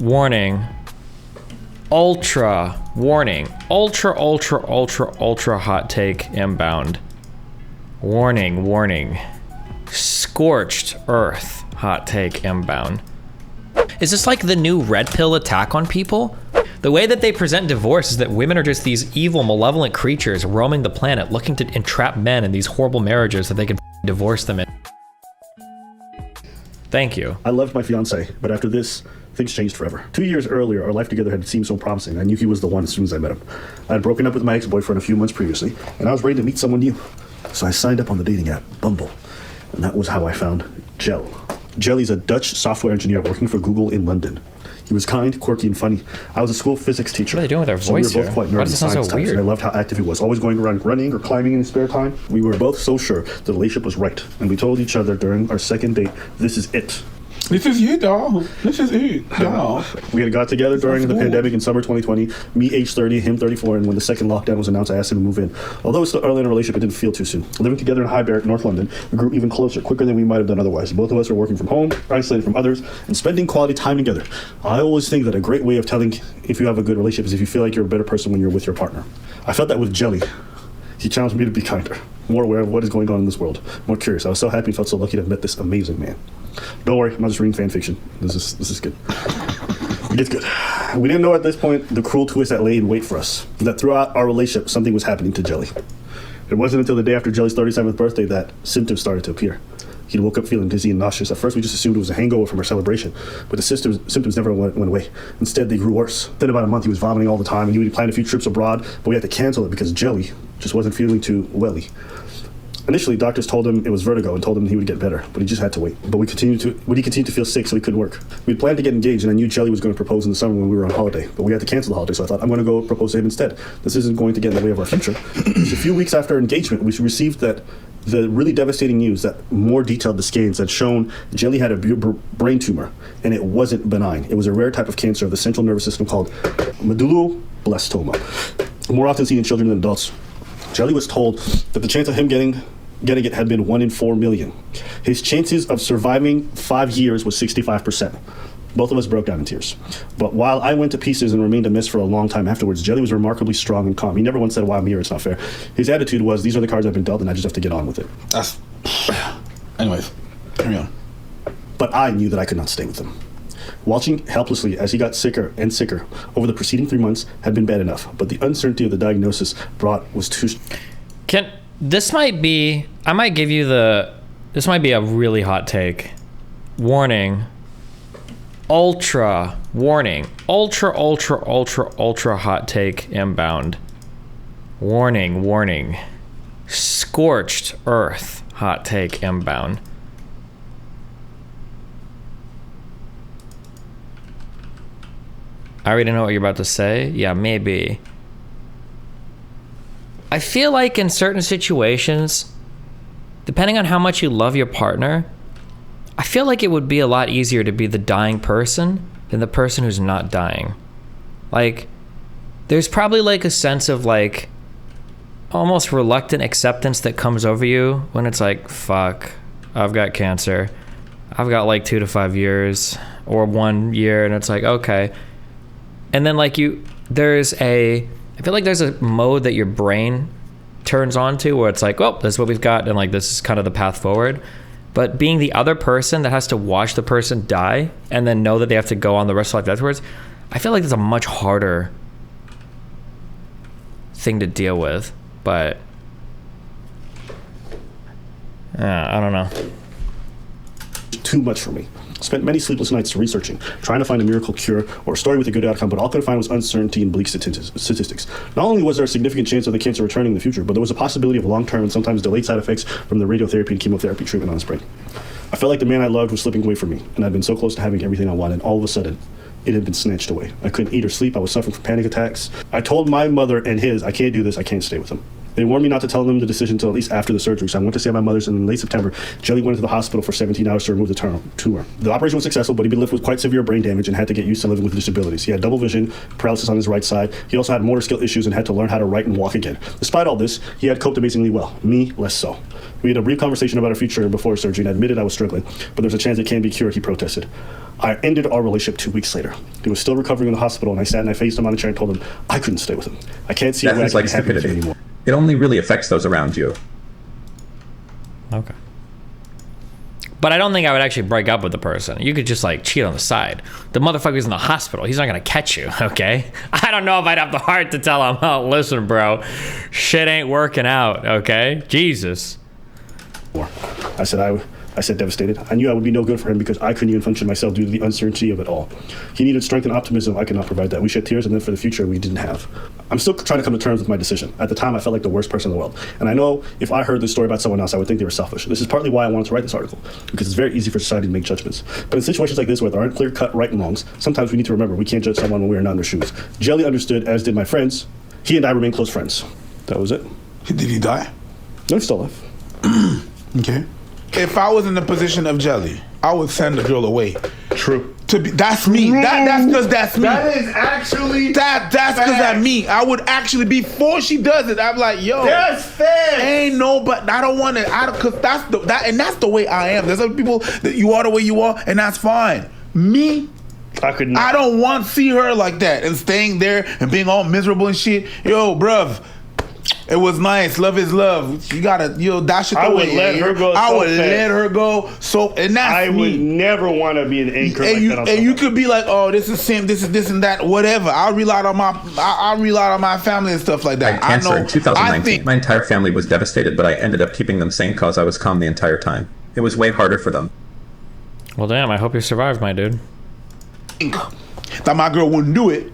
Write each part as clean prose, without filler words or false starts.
Warning. Ultra. Warning. Ultra, ultra, ultra, ultra hot take inbound. Warning, warning. Scorched earth hot take inbound. Is this like the new red pill attack on people? The way that they present divorce is that women are just these evil, malevolent creatures roaming the planet looking to entrap men in these horrible marriages that they can divorce them in. Thank you. I loved my fiance, but after this, things changed forever. 2 years earlier, our life together had seemed so promising. I knew he was the one as soon as I met him. I had broken up with my ex-boyfriend a few months previously, and I was ready to meet someone new. So I signed up on the dating app, Bumble. And that was how I found Jelle. Jelle's a Dutch software engineer working for Google in London. He was kind, quirky, and funny. I was a school physics teacher. What are they doing with their voice we were both quite nerdy science types, and I loved how active he was, always going around running or climbing in his spare time. We were both so sure the relationship was right, and we told each other during our second date, this is it. This is it, dog. This is it, dog. We had got together during the pandemic in summer 2020, me age 30, him 34, and when the second lockdown was announced, I asked him to move in. Although it's still early in a relationship, it didn't feel too soon. Living together in High Barrack, North London, we grew even closer, quicker than we might have done otherwise. Both of us were working from home, isolated from others, and spending quality time together. I always think that a great way of telling if you have a good relationship is if you feel like you're a better person when you're with your partner. I felt that with Jelle. He challenged me to be kinder, more aware of what is going on in this world, more curious. I was so happy and felt so lucky to have met this amazing man. Don't worry, I'm not just reading fan fiction. This is good. It gets good. We didn't know at this point the cruel twist that lay in wait for us. That throughout our relationship, something was happening to Jelle. It wasn't until the day after Jelle's 37th birthday that symptoms started to appear. He woke up feeling dizzy and nauseous. At first, we just assumed it was a hangover from our celebration, but the symptoms never went away. Instead, they grew worse. Then about a month, he was vomiting all the time, and he would plan a few trips abroad, but we had to cancel it because Jelle just wasn't feeling too welly. Initially, doctors told him it was vertigo and told him he would get better, but he just had to wait. But he continued to feel sick, so he couldn't work. We'd planned to get engaged, and I knew Jelle was going to propose in the summer when we were on holiday, but we had to cancel the holiday, so I thought, I'm going to go propose to him instead. This isn't going to get in the way of our future. Just a few weeks after our engagement, we received the really devastating news that more detailed the scans had shown Jelle had a brain tumor, and it wasn't benign. It was a rare type of cancer of the central nervous system called medulloblastoma, more often seen in children than adults. Jelle was told that the chance of him getting it had been 1 in 4 million. His chances of surviving 5 years was 65%. Both of us broke down in tears. But while I went to pieces and remained a mess for a long time afterwards, Jelle was remarkably strong and calm. He never once said, "Why I'm here, it's not fair." His attitude was, these are the cards I've been dealt and I just have to get on with it. Anyways, carry on. But I knew that I could not stay with him. Watching helplessly as he got sicker and sicker over the preceding 3 months had been bad enough, but the uncertainty of the diagnosis brought was too... This might be a really hot take. Warning. Warning. Ultra, ultra, ultra, ultra hot take inbound. Warning, warning. Scorched earth hot take inbound. I already know what you're about to say. Yeah, maybe. I feel like in certain situations, depending on how much you love your partner, I feel like it would be a lot easier to be the dying person than the person who's not dying. Like, there's probably like a sense of like almost reluctant acceptance that comes over you when it's like, fuck, I've got cancer. I've got like 2 to 5 years or 1 year, and it's like, okay. And then like I feel like there's a mode that your brain turns on to where it's like, well, this is what we've got, and like this is kind of the path forward. But being the other person that has to watch the person die and then know that they have to go on the rest of life afterwards, I feel like it's a much harder thing to deal with. But I don't know. Too much for me. Spent many sleepless nights researching, trying to find a miracle cure or a story with a good outcome, but all I could find was uncertainty and bleak statistics. Not only was there a significant chance of the cancer returning in the future, but there was a possibility of long-term and sometimes delayed side effects from the radiotherapy and chemotherapy treatment on his brain. I felt like the man I loved was slipping away from me, and I'd been so close to having everything I wanted, and all of a sudden, it had been snatched away. I couldn't eat or sleep. I was suffering from panic attacks. I told my mother and his, I can't do this, I can't stay with him. They warned me not to tell them the decision until at least after the surgery, so I went to stay at my mother's, and in late September, Jelle went to the hospital for 17 hours to remove the tumor. The operation was successful, but he'd been left with quite severe brain damage and had to get used to living with disabilities. He had double vision, paralysis on his right side. He also had motor skill issues and had to learn how to write and walk again. Despite all this, he had coped amazingly well. Me, less so. We had a brief conversation about our future before surgery, and I admitted I was struggling, but there's a chance it can be cured, he protested. I ended our relationship 2 weeks later. He was still recovering in the hospital, and I sat and I faced him on a chair and told him I couldn't stay with him. I can't see a way I can be happy with him anymore. It only really affects those around you. Okay. But I don't think I would actually break up with the person. You could just like cheat on the side. The motherfucker's in the hospital. He's not gonna catch you, okay? I don't know if I'd have the heart to tell him, oh, listen, bro, shit ain't working out, okay? Jesus. I said devastated. I knew I would be no good for him because I couldn't even function myself due to the uncertainty of it all. He needed strength and optimism. I could not provide that. We shed tears, and then for the future, we didn't have. I'm still trying to come to terms with my decision. At the time, I felt like the worst person in the world. And I know if I heard this story about someone else, I would think they were selfish. This is partly why I wanted to write this article, because it's very easy for society to make judgments. But in situations like this where there aren't clear-cut right and wrongs, sometimes we need to remember we can't judge someone when we are not in their shoes. Jelle understood, as did my friends. He and I remain close friends. That was it. Did he die? No, he's still alive. Okay. If I was in the position of Jelle, I would send the girl away. True. That's me. That's because that's me. That is actually that's because that's me. I would actually, before she does it, I'm like, yo, that's fair. Ain't no, but I don't want to. Because that's the way I am. There's other people that you are the way you are, and that's fine. Me, I don't want to see her like that and staying there and being all miserable and shit. Yo, bruv. It was nice. Love is love. You gotta, dash it away. I would let her go. I would let her go. So, and that's I me. would never want to be an anchor like that. And you could be like, oh, this is him, this is this and that, whatever. I'll rely on my family and stuff like that. I had cancer in 2019. My entire family was devastated, but I ended up keeping them sane because I was calm the entire time. It was way harder for them. Well, damn. I hope you survived, my dude. That my girl wouldn't do it.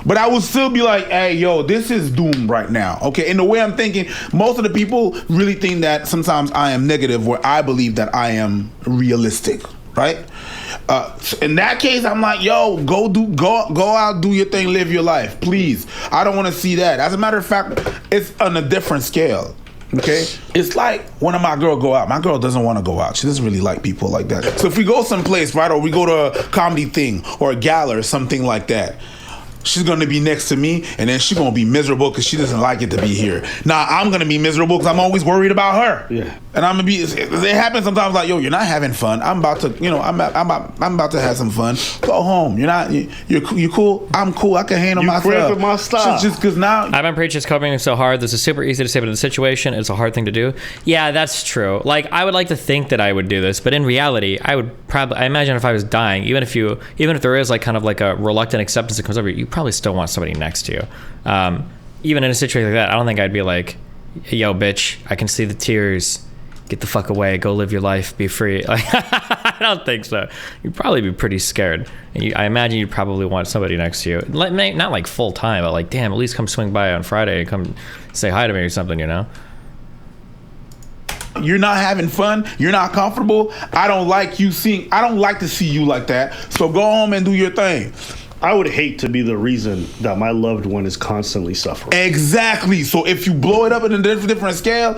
But I would still be like, hey, yo, this is doomed right now. Okay, and the way I'm thinking, most of the people really think that sometimes I am negative, where I believe that I am realistic, right? In that case, I'm like, yo, go out, do your thing, live your life, please. I don't want to see that. As a matter of fact, it's on a different scale. Okay, it's like when my girl go out. My girl doesn't want to go out. She doesn't really like people like that. So if we go someplace, right, or we go to a comedy thing or a gala or something like that, she's gonna be next to me, and then she's gonna be miserable because she doesn't like it to be here. Now I'm gonna be miserable because I'm always worried about her. Yeah. And I'm gonna be. It happens sometimes. Like, yo, you're not having fun. I'm about to, I'm about to have some fun. Go home. You're not. You cool. I'm cool. I can handle myself. With my style. Just because now I've been preaching coping so hard. This is super easy to say, but in the situation, it's a hard thing to do. Yeah, that's true. Like, I would like to think that I would do this, but in reality, I imagine if I was dying, even if there is like kind of like a reluctant acceptance that comes over you probably still want somebody next to you. Even in a situation like that, I don't think I'd be like, yo, bitch, I can see the tears. Get the fuck away. Go live your life. Be free. Like, I don't think so. You'd probably be pretty scared. And I imagine you'd probably want somebody next to you. Not like full time, but like, damn, at least come swing by on Friday and come say hi to me or something, You're not having fun. You're not comfortable. I don't like to see you like that. So go home and do your thing. I would hate to be the reason that my loved one is constantly suffering. Exactly. So if you blow it up in a different scale,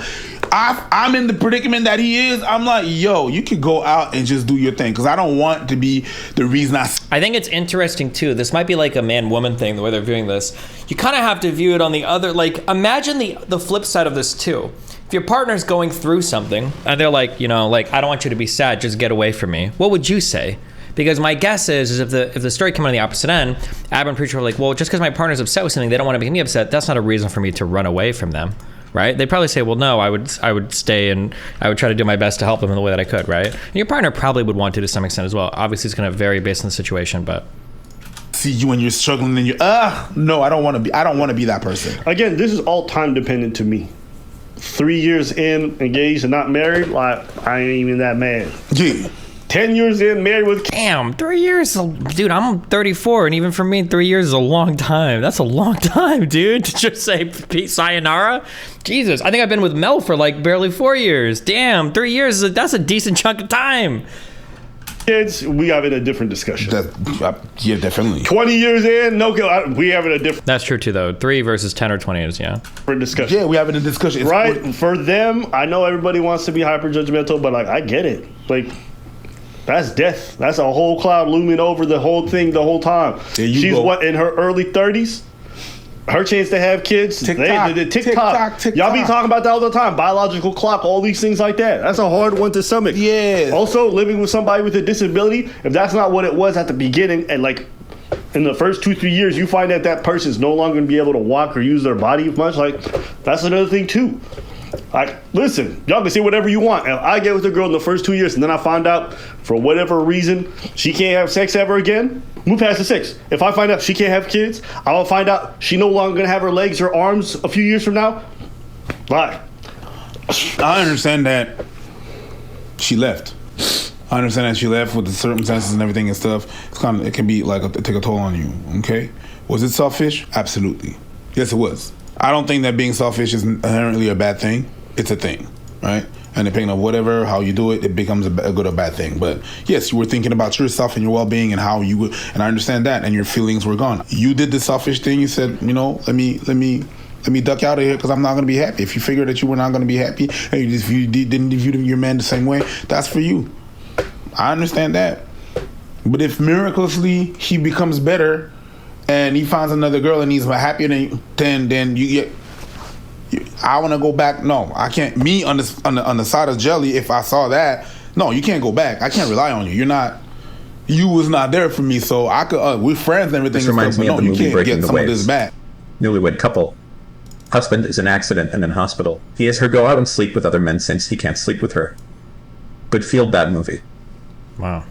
I'm in the predicament that he is. I'm like, yo, you could go out and just do your thing, because I don't want to be the reason I think it's interesting too. This might be like a man-woman thing, the way they're viewing this. You kind of have to view it on the other, like, imagine the flip side of this too. If your partner's going through something and they're like, I don't want you to be sad, just get away from me. What would you say? Because my guess is if the story came on the opposite end, Ab and Preacher were like, well, just because my partner's upset with something, they don't want to make me upset, that's not a reason for me to run away from them, right? They'd probably say, well, no, I would stay and I would try to do my best to help them in the way that I could, right? And your partner probably would want to some extent as well. Obviously, it's going to vary based on the situation, but... See you when you're struggling and no, I don't want to be that person. Again, this is all time dependent to me. 3 years in, engaged and not married, like, I ain't even that mad. Yeah. 10 years in, married with... Damn, 3 years, dude, I'm 34, and even for me, 3 years is a long time. That's a long time, dude, to just say peace, sayonara. Jesus, I think I've been with Mel for like barely 4 years. Damn, 3 years, that's a decent chunk of time. kids, we having a different discussion. Yeah, definitely. 20 years in, no kids, we having a different That's true too, though. 3 versus 10 or 20 years, yeah. discussion. Yeah, we having a discussion. Right? For them, I know everybody wants to be hyper judgmental, but like I get it. Like that's death. That's a whole cloud looming over the whole thing the whole time. She's go. what, in her early 30s? Her chance to have kids, TikTok. Y'all be talking about that all the time. Biological clock, all these things like that. That's a hard one to stomach. Yeah. Also, living with somebody with a disability, if that's not what it was at the beginning, and like in the first 2-3 years, you find that that person's no longer going to be able to walk or use their body much, like that's another thing too. Like, listen, y'all can say whatever you want. If I get with a girl in the first 2 years and then I find out for whatever reason she can't have sex ever again, move past the 6. If I find out she can't have kids, I'll find out she no longer gonna have her legs or arms a few years from now. Bye. I understand that she left. I understand that she left with the circumstances and everything and stuff. It can be like take a toll on you. Okay, was it selfish? Absolutely. Yes, it was. I don't think that being selfish is inherently a bad thing. It's a thing, right? And depending on whatever, how you do it, it becomes a good or bad thing. But yes, you were thinking about yourself and your well-being and how you would, and I understand that, and your feelings were gone. You did the selfish thing. You said, you know, let me duck out of here because I'm not going to be happy. If you figure that you were not going to be happy, and if you didn't view your man the same way, that's for you. I understand that. But if miraculously he becomes better and he finds another girl and he's happier then you get. I want to go back. No, I can't. Me on the side of Jelle, if I saw that, no, you can't go back. I can't rely on you. You was not there for me. So I could. We're friends and everything. This reminds me of the movie Breaking the Waves. This back. Newlywed couple. Husband is in accident and in hospital. He has her go out and sleep with other men since he can't sleep with her. Good feel bad movie. Wow.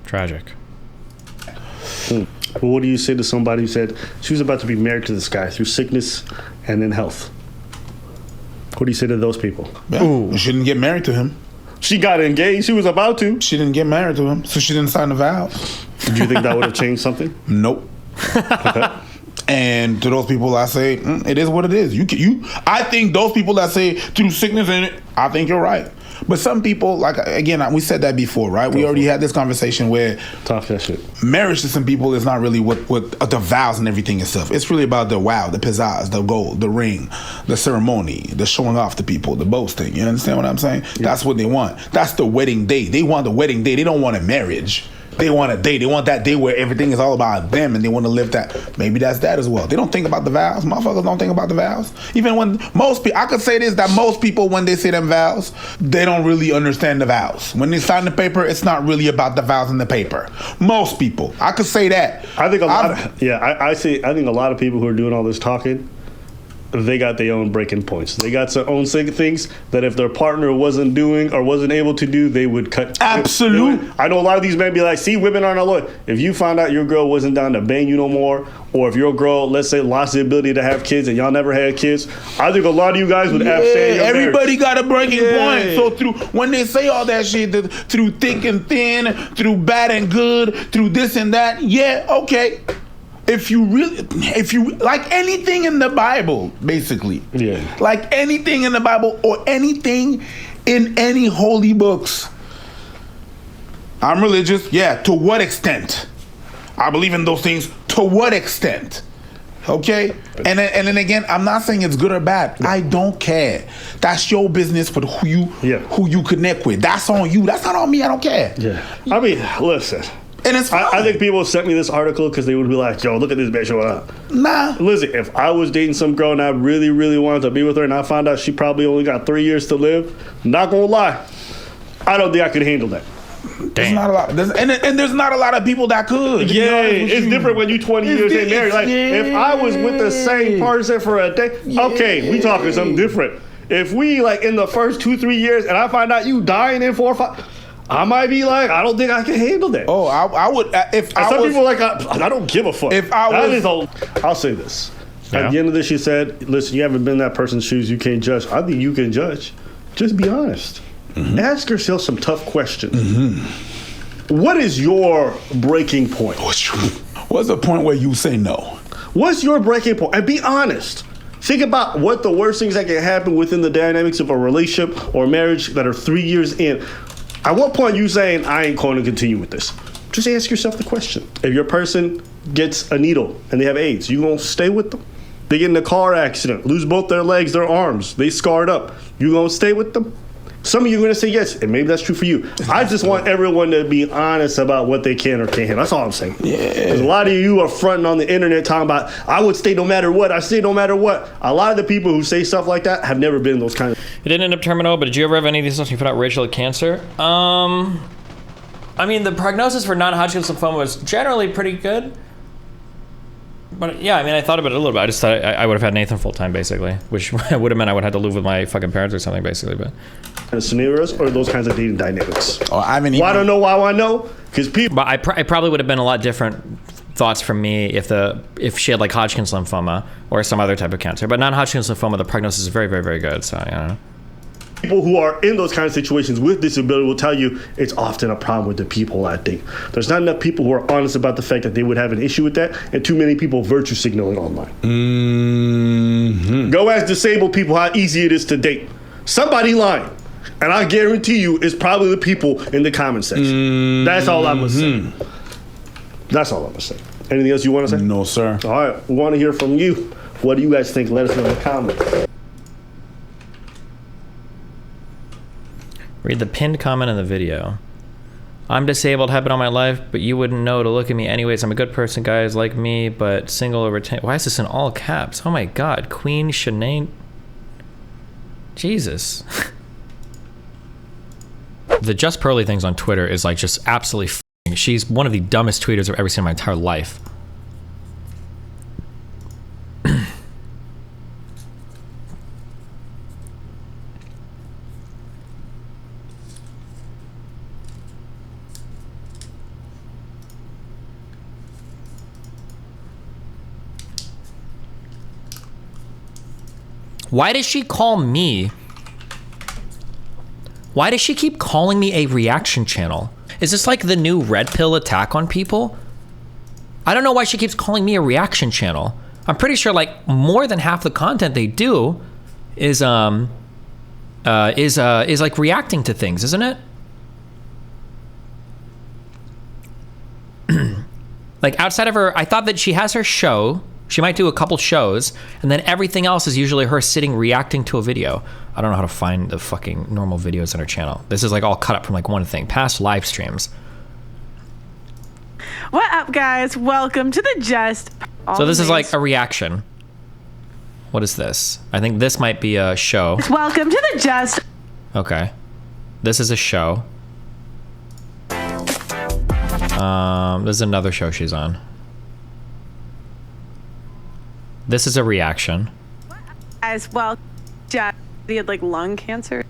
Tragic. Well, what do you say to somebody who said she was about to be married to this guy through sickness and then health? What do you say to those people? Yeah, she didn't get married to him. She got engaged. She was about to. She didn't get married to him, so she didn't sign the vows. Do you think that would have changed something? Nope. Okay. And to those people, I say, it is what it is. I think those people that say through sickness and I think you're right. But some people, like, again, we said that before, right? We already had this conversation where talk that shit. Marriage to some people is not really what the vows and everything and stuff. It's really about the wow, the pizzazz, the gold, the ring, the ceremony, the showing off to people, the boasting. You understand what I'm saying? Yeah. That's what they want. That's the wedding day. They want the wedding day. They don't want a marriage. They want a day. They want that day where everything is all about them and they want to live that. Maybe that's that as well. They don't think about the vows. Motherfuckers don't think about the vows. Even when most people, I could say this, that most people, when they say them vows, they don't really understand the vows. When they sign the paper, it's not really about the vows in the paper. Most people. I could say that. I think I think a lot of people who are doing all this talking, they got their own breaking points. They got their own things that if their partner wasn't doing or wasn't able to do, they would cut. Absolutely. I know a lot of these men be like, see, women aren't loyal. If you found out your girl wasn't down to bang you no more, or if your girl, let's say, lost the ability to have kids and y'all never had kids, I think a lot of you guys would abstain your everybody marriage. got a breaking point. So when they say all that shit, through thick and thin, through bad and good, through this and that, yeah, okay. If you like anything in the Bible, basically, like anything in the Bible or anything in any holy books, I'm religious, yeah, to what extent? I believe in those things, to what extent? Okay? And then again, I'm not saying it's good or bad. I don't care. That's your business for who you connect with. That's on you. That's not on me. I don't care. Yeah. I mean, listen. And it's fine. I think people sent me this article because they would be like, yo, look at this bitch showing up. Nah. Listen, if I was dating some girl and I really, really wanted to be with her and I found out she probably only got 3 years to live, not gonna lie, I don't think I could handle that. There's not a lot. And there's not a lot of people that could. Yeah, it's different when you 20 years ain't married. Like, if I was with the same person for a day, okay, we talking something different. If we, like, in the first 2-3 years and I find out you dying in 4 or 5... I might be like, I don't think I can handle that. Oh, I would. People like, I don't give a fuck. I'll say this. Yeah. At the end of this, she said, listen, you haven't been in that person's shoes. You can't judge. I think you can judge. Just be honest. Mm-hmm. Ask yourself some tough questions. Mm-hmm. What is your breaking point? What's the point where you say no? What's your breaking point? And be honest. Think about what the worst things that can happen within the dynamics of a relationship or marriage that are 3 years in. At what point you saying, I ain't going to continue with this? Just ask yourself the question. If your person gets a needle and they have AIDS, you going to stay with them? They get in a car accident, lose both their legs, their arms, they scarred up. You going to stay with them? Some of you are going to say yes, and maybe that's true for you. I just want everyone to be honest about what they can or can't handle. That's all I'm saying. Yeah. Because a lot of you are fronting on the internet talking about, I would stay no matter what. I stay no matter what. A lot of the people who say stuff like that have never been those kind of... It didn't end up terminal, but did you ever have any of these things when you found out Rachel had cancer? I mean, the prognosis for non-Hodgkin's lymphoma was generally pretty good. But yeah, I mean, I thought about it a little bit. I just thought I would have had Nathan full time, basically, which would have meant I would have had to live with my fucking parents or something, basically. But scenarios or those kinds of dating dynamics. Oh, I haven't even. Well, I don't know why I know, because people. But I probably would have been a lot different thoughts from me if she had like Hodgkin's lymphoma or some other type of cancer. But non-Hodgkin's lymphoma, the prognosis is very, very, very good. So I don't know. People who are in those kind of situations with disability will tell you it's often a problem with the people that date. There's not enough people who are honest about the fact that they would have an issue with that, and too many people virtue signaling online. Mm-hmm. Go ask disabled people how easy it is to date. Somebody lying. And I guarantee you it's probably the people in the comment section. Mm-hmm. That's all I'm going to say. That's all I'm going to say. Anything else you want to say? No, sir. All right. We want to hear from you. What do you guys think? Let us know in the comments. Read the pinned comment in the video. I'm disabled, have been all my life, but you wouldn't know to look at me anyways. I'm a good person, guys, like me, but single over 10. Why is this in all caps? Oh my God, Queen Shanae. Jesus. The Just Pearly Things on Twitter is like just absolutely f***ing. She's one of the dumbest tweeters I've ever seen in my entire life. Why does she call me? Why does she keep calling me a reaction channel? Is this like the new red pill attack on people? I don't know why she keeps calling me a reaction channel. I'm pretty sure like more than half the content they do is like reacting to things, isn't it? Like outside of her, I thought that she has her show. She might do a couple shows, and then everything else is usually her sitting reacting to a video. I don't know how to find the fucking normal videos on her channel. This is like all cut up from like one thing, past live streams. What up, guys? Welcome to the Just. So this is like a reaction. What is this? I think this might be a show. Welcome to the Just. Okay. This is a show. This is another show she's on. This is a reaction. As well, Jack, he had like lung cancer.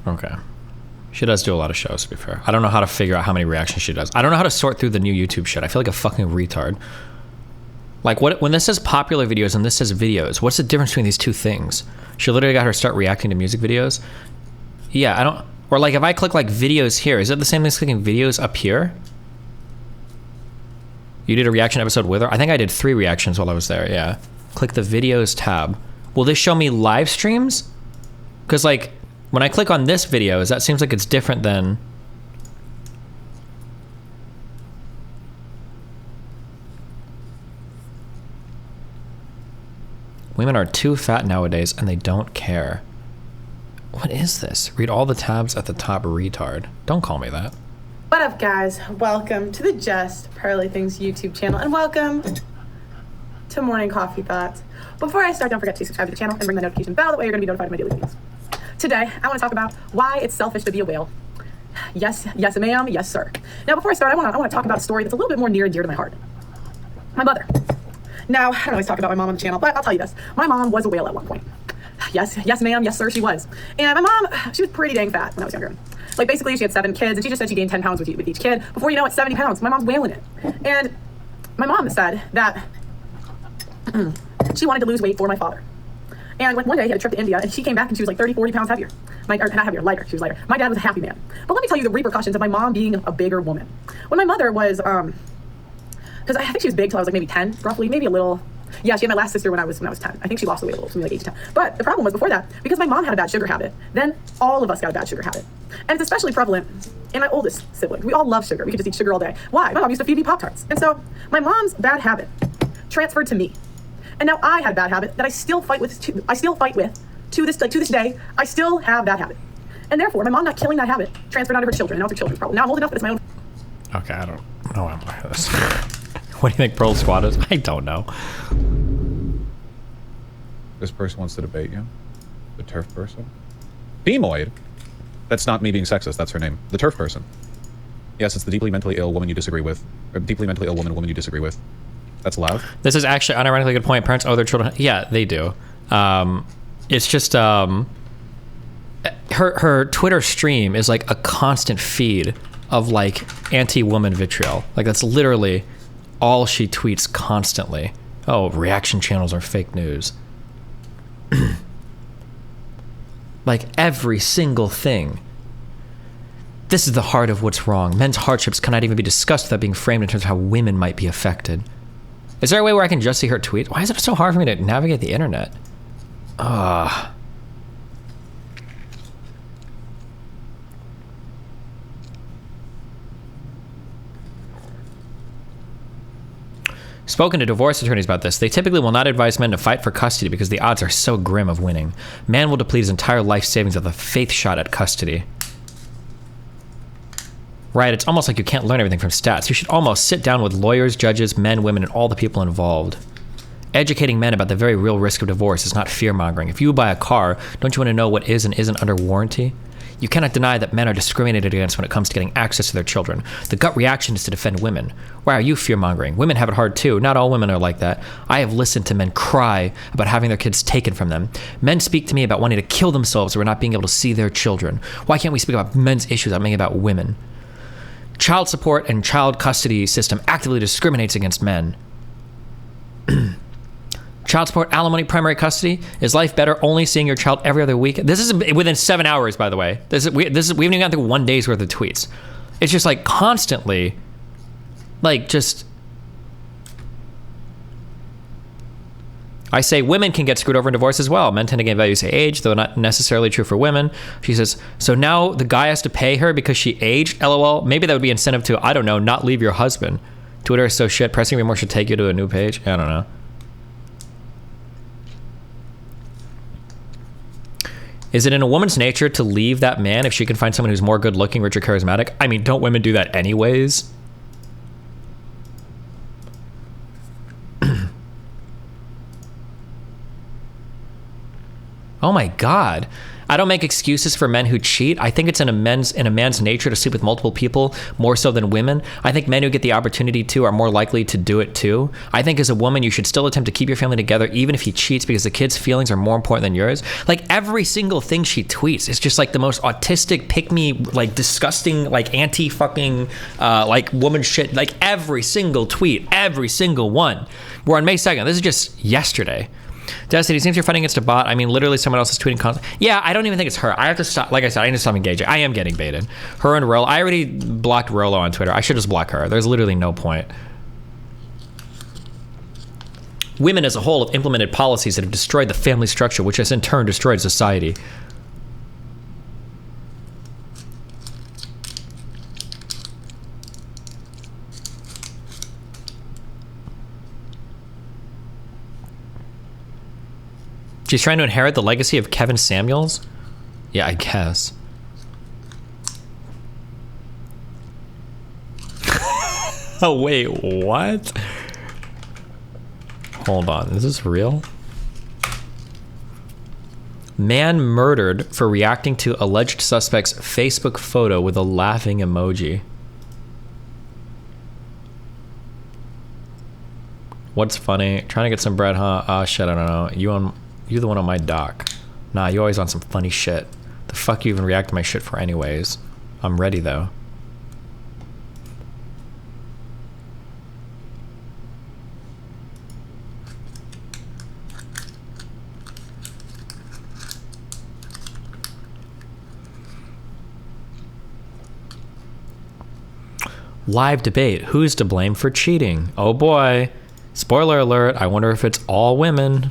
Okay. She does do a lot of shows, to be fair. I don't know how to figure out how many reactions she does. I don't know how to sort through the new YouTube shit. I feel like a fucking retard. Like, when this says popular videos and this says videos, what's the difference between these two things? She literally got her start reacting to music videos. Yeah, I don't... Or like, if I click like videos here, is it the same thing as clicking videos up here? You did a reaction episode with her? I think I did 3 reactions while I was there, yeah. Click the videos tab. Will this show me live streams? Because like, when I click on this videos, that seems like it's different than... Women are too fat nowadays and they don't care. What is this? Read all the tabs at the top, retard. Don't call me that. What up, guys? Welcome to the Just PearlyThings YouTube channel, and welcome to Morning Coffee Thoughts. Before I start, don't forget to subscribe to the channel and ring the notification bell. That way you're going to be notified of my daily videos. Today, I want to talk about why it's selfish to be a whale. Yes, yes, ma'am, yes, sir. Now, before I start, I want to talk about a story that's a little bit more near and dear to my heart. My mother. Now, I don't always talk about my mom on the channel, but I'll tell you this. My mom was a whale at one point. Yes, yes, ma'am, yes, sir, she was. And my mom, she was pretty dang fat when I was younger. Like, basically, she had 7 kids, and she just said she gained 10 pounds with each kid. Before you know it, 70 pounds. My mom's whaling it. And my mom said that she wanted to lose weight for my father. And like one day, he had a trip to India, and she came back, and she was like 30, 40 pounds heavier. Or not heavier, lighter. She was lighter. My dad was a happy man. But let me tell you the repercussions of my mom being a bigger woman. When my mother was, because I think she was big till I was like maybe 10, roughly, maybe a little Yeah, she had my last sister when I was 10. I think she lost the weight a little, something like 8 to 10. But the problem was before that, because my mom had a bad sugar habit, then all of us got a bad sugar habit. And it's especially prevalent in my oldest sibling. We all love sugar. We could just eat sugar all day. Why? My mom used to feed me Pop-Tarts. And so my mom's bad habit transferred to me. And now I had a bad habit that I still fight with to this day. I still have that habit. And therefore, my mom not killing that habit transferred onto her children. Now it's her children's problem. Now I'm old enough that it's my own. Okay, I don't know how to this. What do you think Pearl Squad is? I don't know. This person wants to debate you. The turf person. Bemoid. That's not me being sexist. That's her name. The turf person. Yes, it's the deeply mentally ill woman you disagree with. Or deeply mentally ill woman you disagree with. That's loud. This is actually unironically a good point. Parents owe their children. Yeah, they do. It's just her Twitter stream is like a constant feed of like anti-woman vitriol. Like that's literally all she tweets constantly. Oh, reaction channels are fake news. Like every single thing. This is the heart of what's wrong. Men's hardships cannot even be discussed without being framed in terms of how women might be affected. Is there a way where I can just see her tweet? Why is it so hard for me to navigate the internet? Spoken to divorce attorneys about this. They typically will not advise men to fight for custody because the odds are so grim of winning. Man will deplete his entire life savings with a faith shot at custody. Right, it's almost like you can't learn everything from stats. You should almost sit down with lawyers, judges, men, women, and all the people involved. Educating men about the very real risk of divorce is not fear-mongering. If you buy a car, don't you want to know what is and isn't under warranty? You cannot deny that men are discriminated against when it comes to getting access to their children. The gut reaction is to defend women. Why are you fear-mongering? Women have it hard too. Not all women are like that. I have listened to men cry about having their kids taken from them. Men speak to me about wanting to kill themselves or not being able to see their children. Why can't we speak about men's issues without making about women? Child support and child custody system actively discriminates against men. Child support, alimony, primary custody. Is life better only seeing your child every other week? This is within 7 hours, by the way. We haven't even gone through 1 day's worth of tweets. It's just like constantly, like just. I say women can get screwed over in divorce as well. Men tend to gain value, say age, though not necessarily true for women. She says, so now the guy has to pay her because she aged? LOL. Maybe that would be incentive to, I don't know, not leave your husband. Twitter is so shit. Pressing remorse should take you to a new page. I don't know. Is it in a woman's nature to leave that man if she can find someone who's more good looking, rich, or charismatic? I mean, don't women do that anyways? Oh my God. I don't make excuses for men who cheat. I think it's in a man's nature to sleep with multiple people more so than women. I think men who get the opportunity to are more likely to do it too. I think as a woman, you should still attempt to keep your family together even if he cheats because the kid's feelings are more important than yours. Like every single thing she tweets is just like the most autistic, pick me, like disgusting, like anti-fucking, like woman shit. Like every single tweet, every single one. We're on May 2nd. This is just yesterday. Destiny, it seems you're fighting against a bot. I mean, literally someone else is tweeting constantly. Yeah, I don't even think it's her. I have to stop. Like I said, I need to stop engaging. I am getting baited. Her and Rolo. I already blocked Rolo on Twitter. I should just block her. There's literally no point. Women as a whole have implemented policies that have destroyed the family structure, which has in turn destroyed society. She's trying to inherit the legacy of Kevin Samuels? Yeah, I guess. Oh, wait, what? Hold on, is this real? Man murdered for reacting to alleged suspect's Facebook photo with a laughing emoji. What's funny? Trying to get some bread, huh? Oh, shit, I don't know. You're the one on my dock. Nah, you always on some funny shit. The fuck you even react to my shit for anyways? I'm ready though. Live debate. Who's to blame for cheating? Oh boy. Spoiler alert, I wonder if it's all women.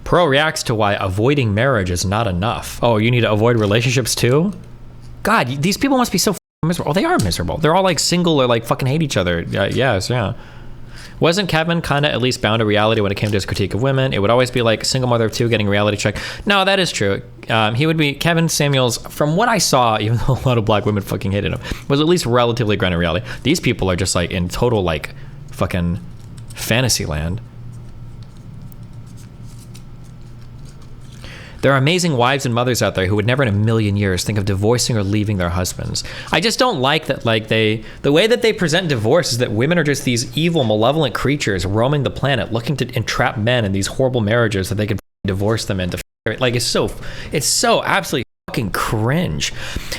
Pro reacts to why avoiding marriage is not enough. Oh, you need to avoid relationships too? God, these people must be so miserable. Oh, they are miserable. They're all like single or like fucking hate each other. Yes, yeah. Wasn't Kevin kind of at least bound to reality when it came to his critique of women? It would always be like single mother of two getting reality check. No, that is true. He would be, Kevin Samuels, from what I saw, even though a lot of black women fucking hated him, was at least relatively grounded in reality. These people are just like in total like fucking fantasy land. There are amazing wives and mothers out there who would never in a million years think of divorcing or leaving their husbands. I just don't like that, like the way that they present divorce is that women are just these evil, malevolent creatures roaming the planet looking to entrap men in these horrible marriages that they can divorce them into. Like, it's so absolutely fucking cringe.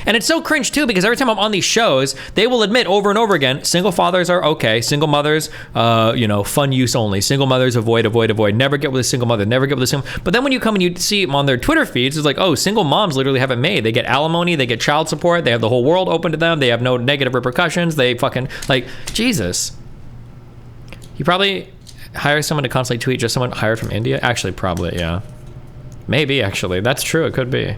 And it's so cringe too because every time I'm on these shows, they will admit over and over again, single fathers are okay, single mothers, fun use only, single mothers avoid, never get with a single mother, never get with a single. But then when you come and you see them on their Twitter feeds, it's like, oh, single moms literally have it made. They get alimony, they get child support, they have the whole world open to them, they have no negative repercussions, they fucking, like, Jesus. You probably hire someone to constantly tweet, just someone hired from India? Actually, probably, yeah. Maybe, actually. That's true, it could be.